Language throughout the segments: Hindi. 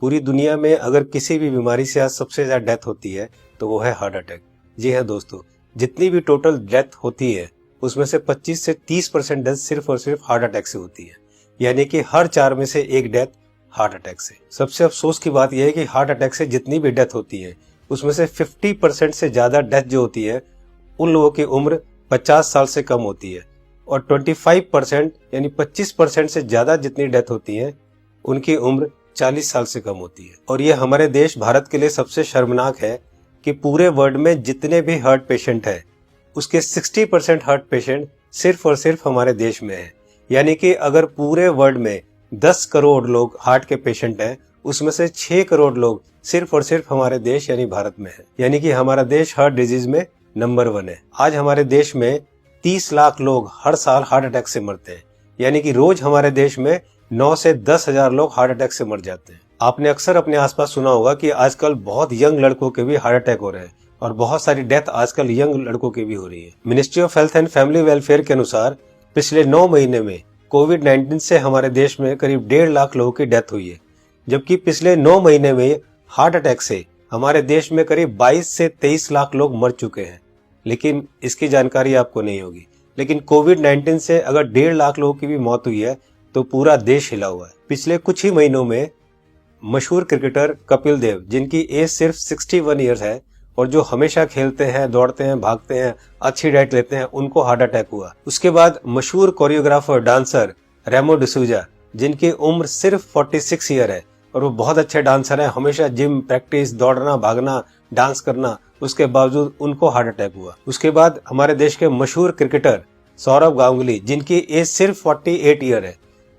पूरी दुनिया में अगर किसी भी बीमारी से आज सबसे ज्यादा डेथ होती है तो वो है हार्ट अटैक। जी हाँ दोस्तों, जितनी भी टोटल डेथ होती है उसमें से 25 से 30% डेथ सिर्फ और सिर्फ हार्ट अटैक से होती है, यानी कि हर 4 में से एक डेथ हार्ट अटैक से। सबसे अफसोस की बात यह है कि हार्ट अटैक से जितनी भी डेथ होती है उसमें से 50% से ज्यादा डेथ जो होती है उन लोगों की उम्र 50 साल से कम होती है, और 25% यानी 25% से ज्यादा जितनी डेथ होती है उनकी उम्र 40 साल से कम होती है। और ये हमारे देश भारत के लिए सबसे शर्मनाक है कि पूरे वर्ल्ड में जितने भी हार्ट पेशेंट हैं उसके 60% हार्ट पेशेंट सिर्फ और सिर्फ हमारे देश में है। यानी कि अगर पूरे वर्ल्ड में 10 करोड़ लोग हार्ट के पेशेंट हैं उसमें से 6 करोड़ लोग सिर्फ और सिर्फ हमारे देश यानी भारत में है। यानी कि हमारा देश हार्ट डिजीज में नंबर 1 है। आज हमारे देश में 30 लाख लोग हर साल हार्ट अटैक से मरते हैं, यानी कि रोज हमारे देश में 9 से 10 हजार लोग हार्ट अटैक से मर जाते हैं। आपने अक्सर अपने आसपास सुना होगा कि आजकल बहुत यंग लड़कों के भी हार्ट अटैक हो रहे हैं और बहुत सारी डेथ आजकल यंग लड़कों की भी हो रही है। Ministry of health and family welfare के अनुसार पिछले 9 महीने में कोविड-19 से हमारे देश में करीब 1.5 लाख लोगों की डेथ हुई है, जबकि पिछले 9 महीने में हार्ट अटैक से हमारे देश में करीब 22 से 23 लाख लोग मर चुके हैं। लेकिन इसकी जानकारी आपको नहीं होगी, लेकिन कोविड-19 से अगर 1.5 लाख लोगों की भी मौत हुई है तो पूरा देश हिला हुआ है। पिछले कुछ ही महीनों में मशहूर क्रिकेटर कपिल देव, जिनकी एज सिर्फ 61 ईयर्स है और जो हमेशा खेलते हैं, दौड़ते हैं, भागते हैं, अच्छी डाइट लेते हैं, उनको हार्ट अटैक हुआ। उसके बाद मशहूर कोरियोग्राफर डांसर रेमो डिसूजा, जिनकी उम्र सिर्फ 46 ईयर है और वो बहुत अच्छे डांसर हैं, हमेशा जिम, प्रैक्टिस, दौड़ना, भागना, डांस करना, उसके बावजूद उनको हार्ट अटैक हुआ। उसके बाद हमारे देश के मशहूर क्रिकेटर सौरव गांगुली, जिनकी एज सिर्फ 48 ईयर है,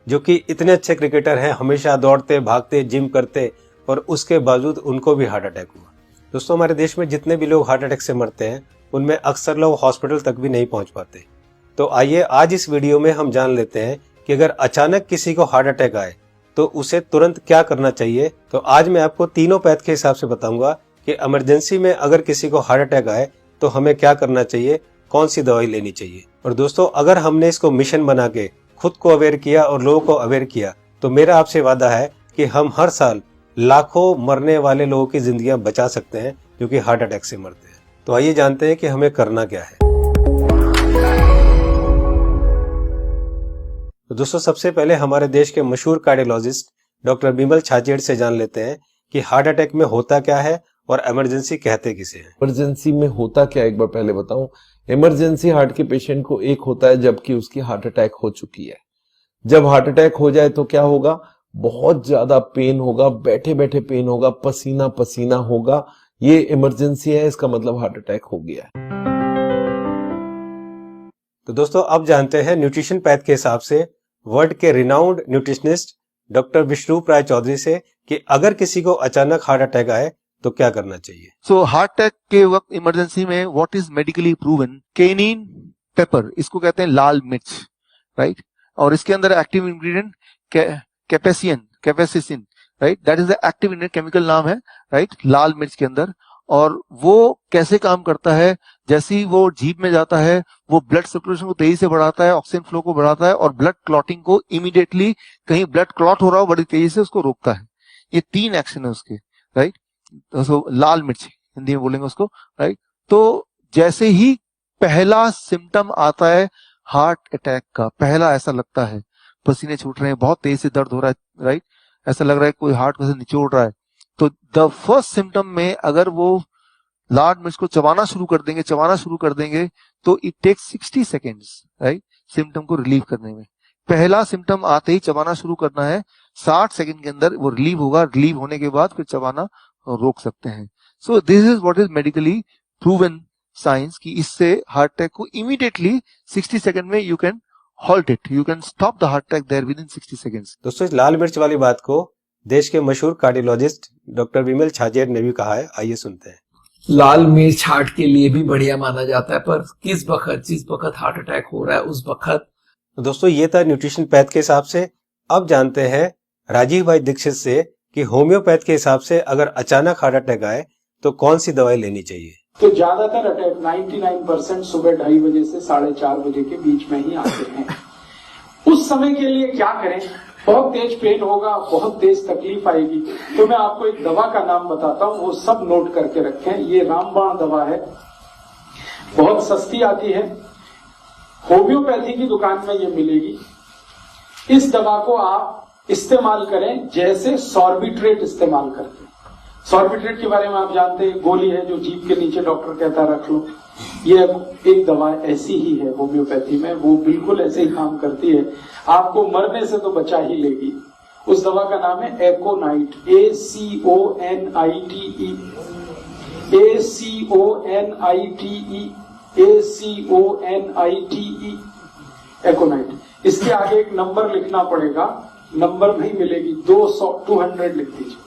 जो कि इतने अच्छे क्रिकेटर हैं, हमेशा दौड़ते, भागते, जिम करते, और उसके बावजूद उनको भी हार्ट अटैक हुआ। दोस्तों, हमारे देश में जितने भी लोग हार्ट अटैक से मरते हैं उनमें अक्सर लोग हॉस्पिटल तक भी नहीं पहुंच पाते। तो आइए आज इस वीडियो में हम जान लेते हैं कि अगर अचानक किसी को हार्ट अटैक आए तो उसे तुरंत क्या करना चाहिए। तो आज मैं आपको तीनों पैथ के हिसाब से बताऊंगा कि इमरजेंसी में अगर किसी को हार्ट अटैक आए तो हमें क्या करना चाहिए, कौन सी दवाई लेनी चाहिए। और दोस्तों, अगर हमने इसको मिशन बना के खुद को अवेयर किया और लोगों को अवेयर किया तो मेरा आपसे वादा है कि हम हर साल लाखों मरने वाले लोगों की जिंदगियां बचा सकते हैं जो कि हार्ट अटैक से मरते हैं। तो आइए जानते हैं कि हमें करना क्या है। तो दोस्तों, सबसे पहले हमारे देश के मशहूर कार्डियोलॉजिस्ट डॉक्टर बिमल छाजेड़ से जान लेते हैं कि हार्ट अटैक में होता क्या है और इमरजेंसी कहते किसे हैं। इमरजेंसी में होता क्या, एक बार पहले बताऊं। इमरजेंसी हार्ट के पेशेंट को एक होता है जबकि उसकी हार्ट अटैक हो चुकी है। जब हार्ट अटैक हो जाए तो क्या होगा, बहुत ज्यादा पेन होगा, बैठे बैठे पेन होगा, पसीना पसीना होगा, ये इमरजेंसी है, इसका मतलब हार्ट अटैक हो गया है। तो दोस्तों, अब जानते हैं न्यूट्रिशन पैथ के हिसाब से वर्ल्ड के रिनाउंड न्यूट्रिशनिस्ट डॉक्टर विश्वरूप राय चौधरी से कि अगर किसी को अचानक हार्ट अटैक आए तो क्या करना चाहिए। सो हार्ट अटैक के वक्त इमरजेंसी में what is medically proven, cayenne pepper, इसको कहते हैं लाल मिर्च, राइट, और इसके अंदर active ingredient capsaicin, right, that is the active ingredient, chemical नाम है, राइट, लाल मिर्च के अंदर। और वो कैसे काम करता है, जैसे ही वो जीभ में जाता है वो ब्लड सर्कुलेशन को तेजी से बढ़ाता है, ऑक्सीजन फ्लो को बढ़ाता है और ब्लड क्लॉटिंग को इमीडिएटली, कहीं ब्लड क्लॉट हो रहा हो बड़ी तेजी से उसको रोकता है। ये 3 एक्शन है उसके, राइट। तो लाल मिर्च हिंदी में बोलेंगे उसको, राइट। तो जैसे ही पहला सिम्टम आता है हार्ट अटैक का, पहला ऐसा लगता है पसीने छूट रहे हैं, बहुत तेज से दर्द हो रहा है, राइट, ऐसा लग रहा है कोई हार्ट में से निचोड़ रहा है, तो द फर्स्ट सिम्टम में अगर वो लाल मिर्च को चबाना शुरू कर देंगे तो it takes 60 seconds, right, symptom को रिलीव करने में। पहला सिम्टम आते ही चबाना शुरू करना है, 60 सेकेंड के अंदर वो रिलीव होगा, रिलीव होने के बाद फिर चबाना रोक सकते हैं। So this is what is medically proven science कि इससे हार्ट अटैक को इमीडिएटली 60 सेकेंड में you can halt it, you can stop the heart attack there within 60 सेकेंड्स। दोस्तों, इस लाल मिर्च वाली बात को देश के मशहूर कार्डियोलॉजिस्ट डॉक्टर बिमल छाजेड़ ने भी कहा है, आइए सुनते हैं। लाल मिर्च हार्ट के लिए भी बढ़िया माना जाता है, पर जिस वक्त हार्ट अटैक हो रहा है उस वक्त। दोस्तों, ये था न्यूट्रिशन पैथ के हिसाब से। अब जानते हैं राजीव भाई दीक्षित से कि होम्योपैथ के हिसाब से अगर अचानक हार्ट अटैक आए तो कौन सी दवाई लेनी चाहिए। तो ज्यादातर अटैक 99% सुबह 2:30 बजे से 4:30 बजे के बीच में ही आते हैं। उस समय के लिए क्या करें, बहुत तेज पेन होगा, बहुत तेज तकलीफ आएगी। तो मैं आपको एक दवा का नाम बताता हूँ, वो सब नोट करके रखें। ये रामबाण दवा है, बहुत सस्ती आती है, होम्योपैथी की दुकान में ये मिलेगी। इस दवा को आप इस्तेमाल करें जैसे सॉर्बिट्रेट इस्तेमाल करते हैं। सॉर्बिट्रेट के बारे में आप जानते हैं, गोली है जो जीभ के नीचे डॉक्टर कहता है रख लो। ये एक दवा ऐसी ही है होम्योपैथी में, वो बिल्कुल ऐसे ही काम करती है, आपको मरने से तो बचा ही लेगी। उस दवा का नाम है एकोनाइट, ACONITE, ACONITE, एकोनाइट। इसके आगे एक नंबर लिखना पड़ेगा, नंबर नहीं मिलेगी, 200 लिख दीजिए।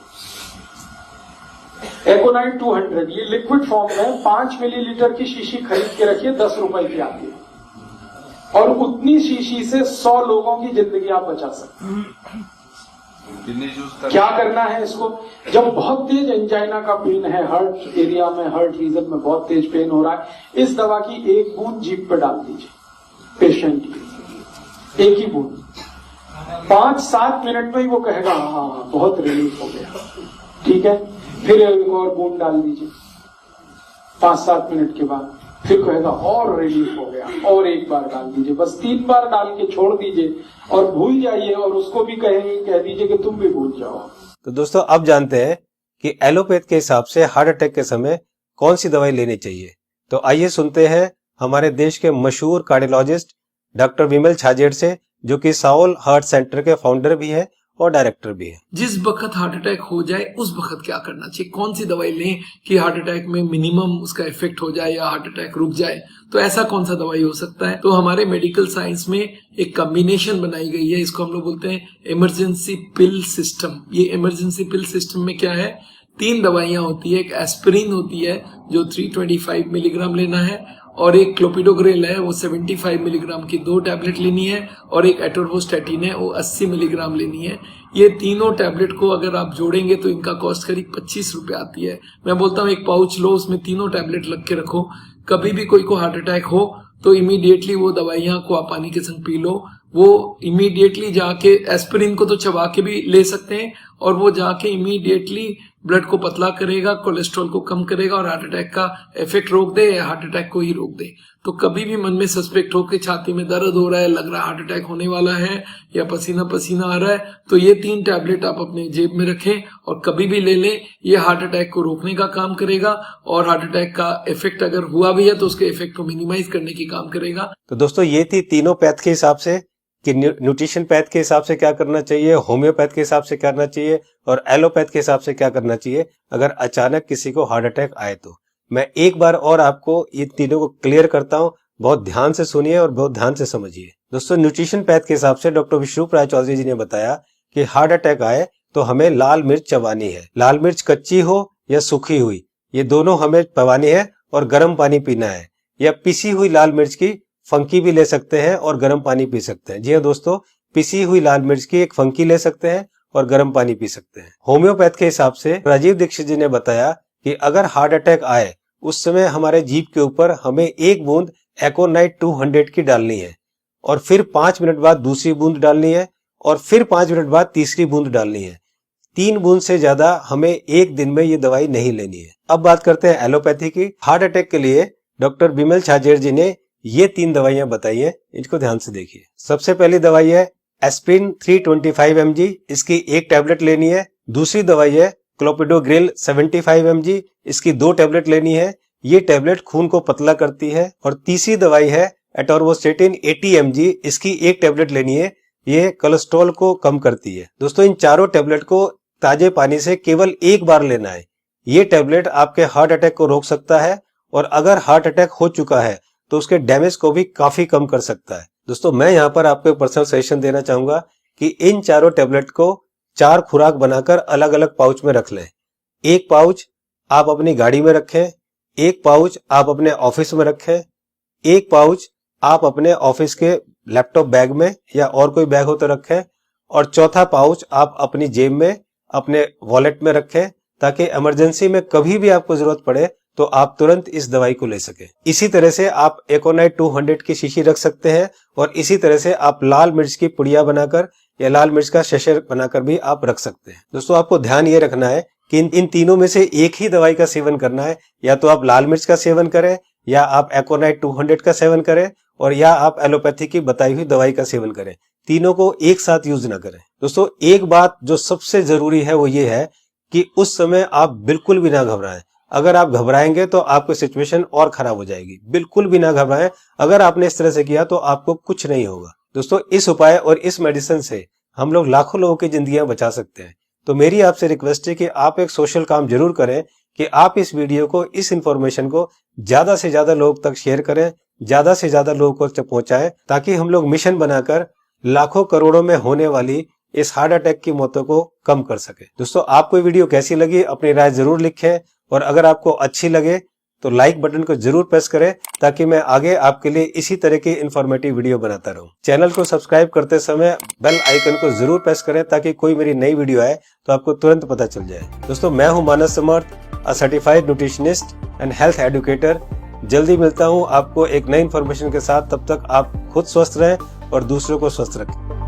एकोनाइट 200, ये लिक्विड फॉर्म में 5 मिलीलीटर की शीशी खरीद के रखिए, 10 रुपए की आती है, और उतनी शीशी से 100 लोगों की जिंदगी आप बचा सकते हैं। क्या करना है इसको? जब बहुत तेज एंजाइना का पेन है, हार्ट एरिया में, हार्ट रीजन में बहुत तेज पेन हो रहा है, इस दवा की एक बूंद जीभ पे डाल दीजिए पेशेंट की, एक ही बूंद। 5-7 मिनट में ही वो कहेगा हाँ बहुत रिलीफ हो गया, ठीक है। फिर एक और बूंद डाल दीजिए 5-7 मिनट के बाद, फिर कहेगा और रिलीफ हो गया, और एक बार डाल दीजिए। बस 3 बार डाल के छोड़ दीजिए और भूल जाइए, और उसको भी कह दीजिए कि तुम भी भूल जाओ। तो दोस्तों अब जानते हैं कि एलोपैथ के हिसाब से हार्ट अटैक के समय कौन सी दवाई लेनी चाहिए। तो आइए सुनते हैं हमारे देश के मशहूर कार्डियोलॉजिस्ट डॉक्टर विमल छाजेड़ से, जो कि साउल हार्ट सेंटर के फाउंडर भी है और डायरेक्टर भी है। जिस वक्त हार्ट अटैक हो जाए उस वक्त क्या करना चाहिए, कौन सी दवाई लें कि हार्ट अटैक में मिनिमम उसका इफेक्ट हो जाए या हार्ट अटैक रुक जाए, तो ऐसा कौन सा दवाई हो सकता है। तो हमारे मेडिकल साइंस में एक कॉम्बिनेशन बनाई गई है, इसको हम लोग बोलते हैं इमरजेंसी पिल सिस्टम। ये इमरजेंसी पिल सिस्टम में क्या है, 3 दवाइयां होती है। एक एस्पिरिन होती है जो 325 मिलीग्राम लेना है, और एक क्लोपिडोग्रेल है वो 75 मिलीग्राम की 2 टैबलेट लेनी है, और एक एटोर्वोस्टैटिन है वो 80 मिलीग्राम लेनी है। ये तीनों टैबलेट को अगर आप जोड़ेंगे तो इनका कॉस्ट करीब 25 रुपए आती है। मैं बोलता हूँ एक पाउच लो, उसमें तीनों टैबलेट लग के रखो, कभी भी कोई को हार्ट अटैक हो तो इमीडिएटली वो दवाइयां को आप पानी के संग पी लो। वो इमीडिएटली जाके एस्पिरिन को तो चबा के भी ले सकते हैं, और वो जाके इमीडिएटली ब्लड को पतला करेगा, कोलेस्ट्रॉल को कम करेगा, और हार्ट अटैक का इफेक्ट रोक दे या हार्ट अटैक को ही रोक दे। तो कभी भी मन में सस्पेक्ट हो कि छाती में दर्द हो रहा है, लग रहा है हार्ट अटैक होने वाला है, या पसीना पसीना आ रहा है, तो ये 3 टैबलेट आप अपने जेब में रखें और कभी भी ले लें। ये हार्ट अटैक को रोकने का काम करेगा, और हार्ट अटैक का इफेक्ट अगर हुआ भी है तो उसके इफेक्ट को मिनिमाइज करने की काम करेगा। तो दोस्तों ये थी तीनों पैथ के हिसाब से कि न्यूट्रिशन पैथ के हिसाब से क्या करना चाहिए, होम्योपैथ के हिसाब से क्या करना चाहिए, और एलोपैथ के हिसाब से क्या करना चाहिए अगर अचानक किसी को हार्ट अटैक आए तो। मैं एक बार और आपको ये तीनों को क्लियर करता हूं, बहुत ध्यान से सुनिए और बहुत ध्यान से समझिए। दोस्तों न्यूट्रिशन पैथ के हिसाब से डॉक्टर विश्वरूप राय चौधरी जी ने बताया कि हार्ट अटैक आए तो हमें लाल मिर्च चबानी है। लाल मिर्च कच्ची हो या सूखी हुई, ये दोनों हमें चबानी है, और गर्म पानी पीना है। या पिसी हुई लाल मिर्च की फंकी भी ले सकते हैं और गर्म पानी पी सकते हैं। जी हाँ दोस्तों, पिसी हुई लाल मिर्च की एक फंकी ले सकते हैं और गर्म पानी पी सकते हैं। होम्योपैथ के हिसाब से राजीव दीक्षित जी ने बताया कि अगर हार्ट अटैक आए उस समय हमारे जीभ के ऊपर हमें 1 बूंद एकोनाइट 200 की डालनी है, और फिर 5 मिनट बाद दूसरी बूंद डालनी है, और फिर 5 मिनट बाद तीसरी बूंद डालनी है। 3 बूंद से ज्यादा हमें एक दिन में ये दवाई नहीं लेनी है। अब बात करते हैं एलोपैथी की। हार्ट अटैक के लिए डॉक्टर विमल छाजेड़ जी ने ये 3 दवाइयां बताई है, इनको ध्यान से देखिए। सबसे पहली दवाई है एस्पिरिन 325 mg, इसकी 1 टैबलेट लेनी है। दूसरी दवाई है क्लोपिडोग्रेल 75 mg, इसकी 2 टैबलेट लेनी है। ये टैबलेट खून को पतला करती है। और तीसरी दवाई है एटोर्वोस्टैटिन 80 mg, इसकी 1 टैबलेट लेनी है। ये कोलेस्ट्रॉल को कम करती है। दोस्तों इन चारों टैबलेट को ताजे पानी से केवल 1 बार लेना है। ये टैबलेट आपके हार्ट अटैक को रोक सकता है, और अगर हार्ट अटैक हो चुका है तो उसके डैमेज को भी काफी कम कर सकता है। दोस्तों मैं यहाँ पर आपको एक पर्सनल सजेशन देना चाहूंगा कि इन चारों टैबलेट को 4 खुराक बनाकर अलग अलग पाउच में रख लें। 1 पाउच आप अपनी गाड़ी में रखें, 1 पाउच आप अपने ऑफिस में रखें, 1 पाउच आप अपने ऑफिस के लैपटॉप बैग में या और कोई बैग हो तो रखें, और चौथा पाउच आप अपनी जेब में अपने वॉलेट में रखें, ताकि इमरजेंसी में कभी भी आपको जरूरत पड़े तो आप तुरंत इस दवाई को ले सके। इसी तरह से आप एकोनाइट 200 की शीशी रख सकते हैं, और इसी तरह से आप लाल मिर्च की पुड़िया बनाकर या लाल मिर्च का शशे बनाकर भी आप रख सकते हैं। दोस्तों आपको ध्यान ये रखना है कि इन तीनों में से एक ही दवाई का सेवन करना है। या तो आप लाल मिर्च का सेवन करें, या आप एकोनाइट 200 का सेवन करें, और या आप एलोपैथी की बताई हुई दवाई का सेवन करें। तीनों को एक साथ यूज ना करें। दोस्तों एक बात जो सबसे जरूरी है वो ये है कि उस समय आप बिल्कुल भी ना घबराएं। अगर आप घबराएंगे तो आपकी सिचुएशन और खराब हो जाएगी। बिल्कुल भी ना घबराएं। अगर आपने इस तरह से किया तो आपको कुछ नहीं होगा। दोस्तों इस उपाय और इस मेडिसिन से हम लोग लाखों लोगों की जिंदगियां बचा सकते हैं। तो मेरी आपसे रिक्वेस्ट है कि आप एक सोशल काम जरूर करें कि आप इस वीडियो को, इस इंफॉर्मेशन को ज्यादा से ज्यादा लोग तक शेयर करें, ज्यादा से ज्यादा लोगों को पहुंचाएं, ताकि हम लोग मिशन बनाकर लाखों करोड़ों में होने वाली इस हार्ट अटैक की मौतों को कम कर सके। दोस्तों आपको ये वीडियो कैसी लगी अपनी राय जरूर लिखें, और अगर आपको अच्छी लगे तो लाइक बटन को जरूर प्रेस करें, ताकि मैं आगे आपके लिए इसी तरह की इंफॉर्मेटिव वीडियो बनाता रहूं। चैनल को सब्सक्राइब करते समय बेल आइकन को जरूर प्रेस करें, ताकि कोई मेरी नई वीडियो आए तो आपको तुरंत पता चल जाए। दोस्तों मैं हूं Manas Samarth, a certified nutritionist and health educator. जल्दी मिलता हूं आपको एक नई इंफॉर्मेशन के साथ। तब तक आप खुद स्वस्थ रहें और दूसरों को स्वस्थ रखें।